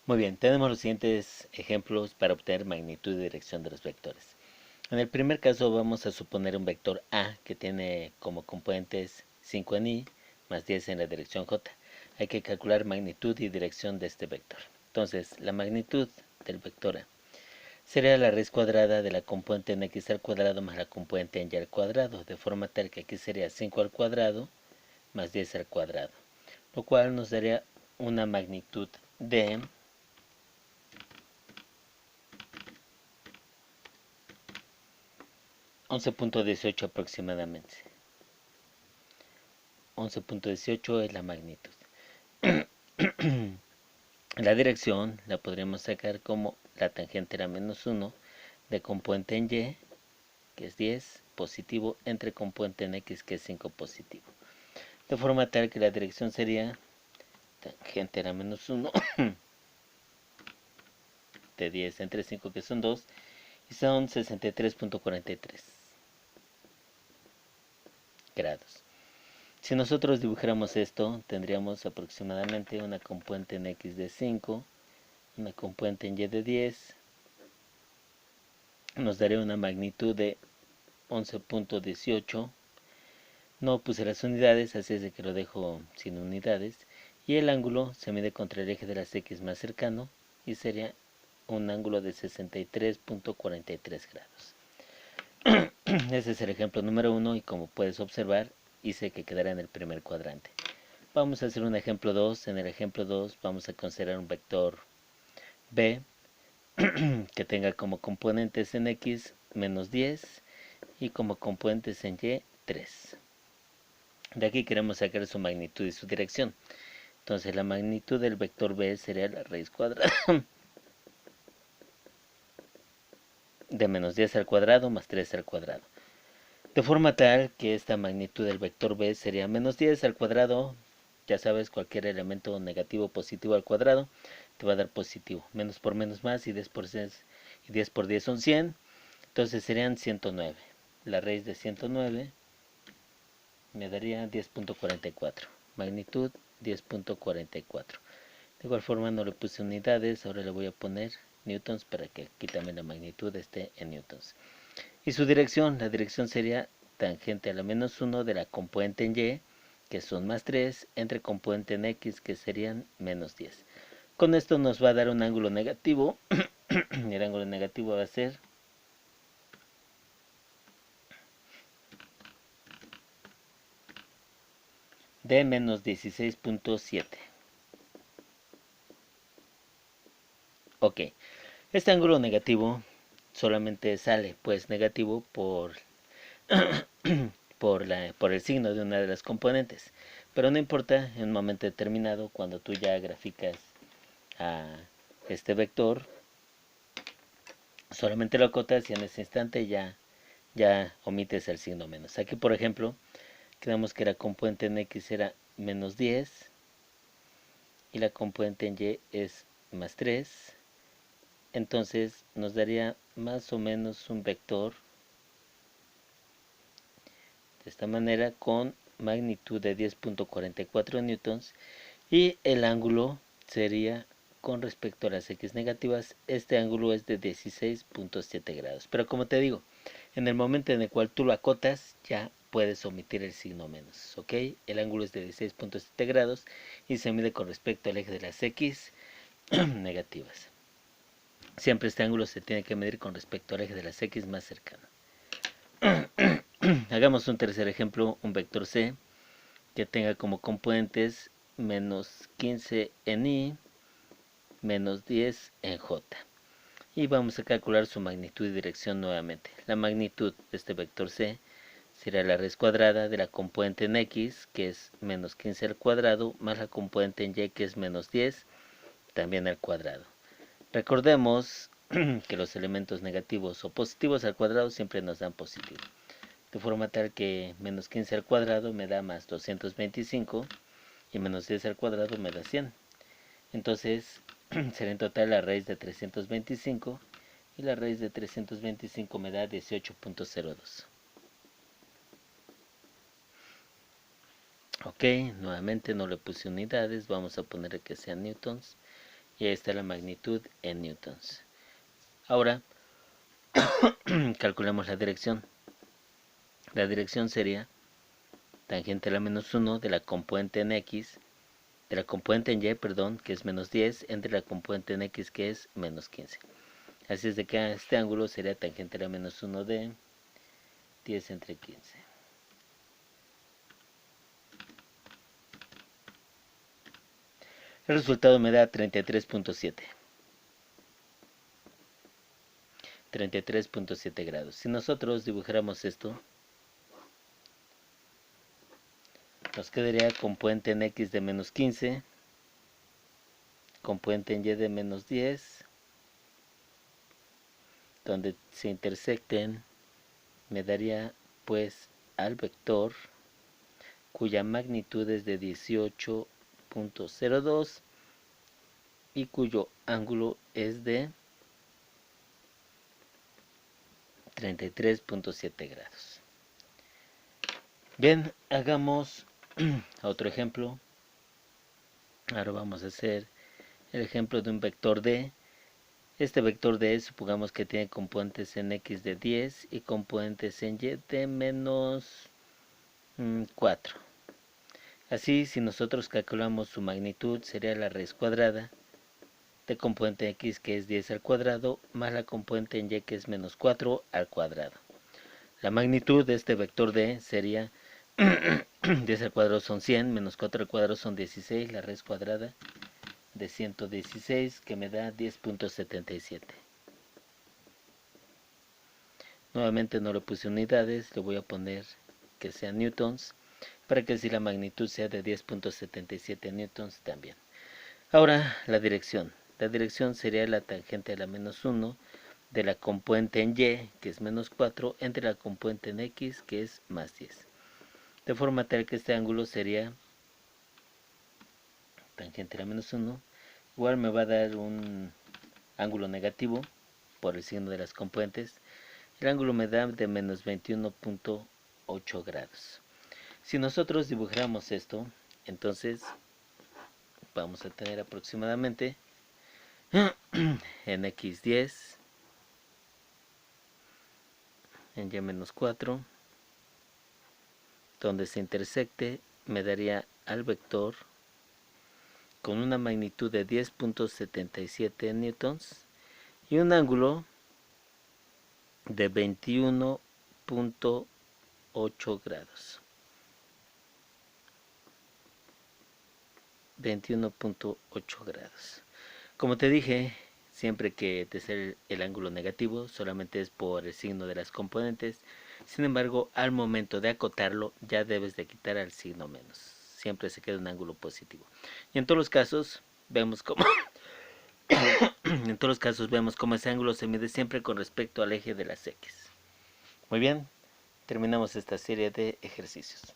Muy bien, tenemos los siguientes ejemplos para obtener magnitud y dirección de los vectores. En el primer caso vamos a suponer un vector A que tiene como componentes 5 en Y más 10 en la dirección J. Hay que calcular magnitud y dirección de este vector. Entonces, la magnitud del vector A sería la raíz cuadrada de la componente en X al cuadrado más la componente en Y al cuadrado, de forma tal que aquí sería 5 al cuadrado más 10 al cuadrado, lo cual nos daría una magnitud de 11.18 aproximadamente. 11.18 es la magnitud. La dirección la podríamos sacar como la tangente era menos 1 de componente en Y, que es 10 positivo, entre componente en X, que es 5 positivo. De forma tal que la dirección sería tangente era menos 1 de 10 entre 5, que son 2, y son 63.43 grados. Si nosotros dibujáramos esto, tendríamos aproximadamente una componente en X de 5, una componente en Y de 10, nos daría una magnitud de 11.18. No puse las unidades, así es de que lo dejo sin unidades. Y el ángulo se mide contra el eje de las X más cercano y sería un ángulo de 63.43 grados. Ese es el ejemplo número 1 y como puedes observar, hice que quedara en el primer cuadrante. Vamos a hacer un ejemplo 2. En el ejemplo 2 vamos a considerar un vector B que tenga como componentes en X menos 10 y como componentes en Y 3. De aquí queremos sacar su magnitud y su dirección. Entonces la magnitud del vector B sería la raíz cuadrada de menos 10 al cuadrado más 3 al cuadrado. De forma tal que esta magnitud del vector B sería menos 10 al cuadrado. Ya sabes, cualquier elemento negativo o positivo al cuadrado te va a dar positivo. Menos por menos más y 10 por 10, y 10 por 10 son 100. Entonces serían 109. La raíz de 109 me daría 10.44. Magnitud 10.44. De igual forma no le puse unidades, ahora le voy a poner newtons para que aquí también la magnitud esté en newtons. Y su dirección, la dirección sería tangente a la menos 1 de la componente en Y, que son más 3, entre componente en X, que serían menos 10. Con esto nos va a dar un ángulo negativo. El ángulo negativo va a ser de menos 16.7. Ok, este ángulo negativo solamente sale pues negativo por el signo de una de las componentes, pero no importa en un momento determinado cuando tú ya graficas a este vector, solamente lo acotas y en ese instante ya omites el signo menos. Aquí por ejemplo quedamos que la componente en X era menos 10 y la componente en Y es más 3. Entonces nos daría más o menos un vector de esta manera con magnitud de 10.44 newtons y el ángulo sería con respecto a las X negativas, este ángulo es de 16.7 grados. Pero como te digo, en el momento en el cual tú lo acotas, ya puedes omitir el signo menos, ¿ok? El ángulo es de 16.7 grados y se mide con respecto al eje de las X negativas. Siempre este ángulo se tiene que medir con respecto al eje de las X más cercano. Hagamos un tercer ejemplo, un vector C que tenga como componentes menos 15 en Y, menos 10 en J. Y vamos a calcular su magnitud y dirección nuevamente. La magnitud de este vector C será la raíz cuadrada de la componente en X, que es menos 15 al cuadrado, más la componente en Y, que es menos 10, también al cuadrado. Recordemos que los elementos negativos o positivos al cuadrado siempre nos dan positivo. De forma tal que menos 15 al cuadrado me da más 225 y menos 10 al cuadrado me da 100. Entonces será en total la raíz de 325 y la raíz de 325 me da 18.02. Ok, nuevamente no le puse unidades, vamos a poner que sean newtons y ahí está la magnitud en newtons. Ahora calculamos la dirección. La dirección sería tangente a la menos 1 de la componente en x, de la componente en y, perdón, que es menos 10, entre la componente en x, que es menos 15. Así es de que este ángulo sería tangente a la menos 1 de 10 entre 15. El resultado me da 33.7. 33.7 grados. Si nosotros dibujáramos esto, nos quedaría componente en x de menos 15, componente en y de menos 10, donde se intersecten, me daría pues al vector cuya magnitud es de 18.02 y cuyo ángulo es de 33.7 grados. Bien, hagamos otro ejemplo. Ahora vamos a hacer el ejemplo de un vector D. Este vector D, supongamos que tiene componentes en x de 10 y componentes en y de menos 4. Así, si nosotros calculamos su magnitud, sería la raíz cuadrada de componente x, que es 10 al cuadrado, más la componente en y, que es menos 4 al cuadrado. La magnitud de este vector D sería 10 al cuadrado son 100, menos 4 al cuadrado son 16, la raíz cuadrada de 116, que me da 10.77. Nuevamente no le puse unidades, le voy a poner que sean newtons, para que si la magnitud sea de 10.77 newtons también. Ahora la dirección. La dirección sería la tangente a la menos 1 de la componente en y, que es menos 4, entre la componente en x, que es más 10. De forma tal que este ángulo sería tangente a la menos 1. Igual me va a dar un ángulo negativo por el signo de las componentes. El ángulo me da de menos 21.8 grados. Si nosotros dibujáramos esto, entonces vamos a tener aproximadamente en x 10, en y menos 4, donde se intersecte me daría al vector con una magnitud de 10.77 newtons y un ángulo de 21.8 grados. 21.8 grados. Como te dije, siempre que te sale el ángulo negativo, solamente es por el signo de las componentes. Sin embargo, al momento de acotarlo, ya debes de quitar al signo menos. Siempre se queda un ángulo positivo. Y en todos los casos, vemos cómo en todos los casos vemos cómo ese ángulo se mide siempre con respecto al eje de las X. Muy bien, terminamos esta serie de ejercicios.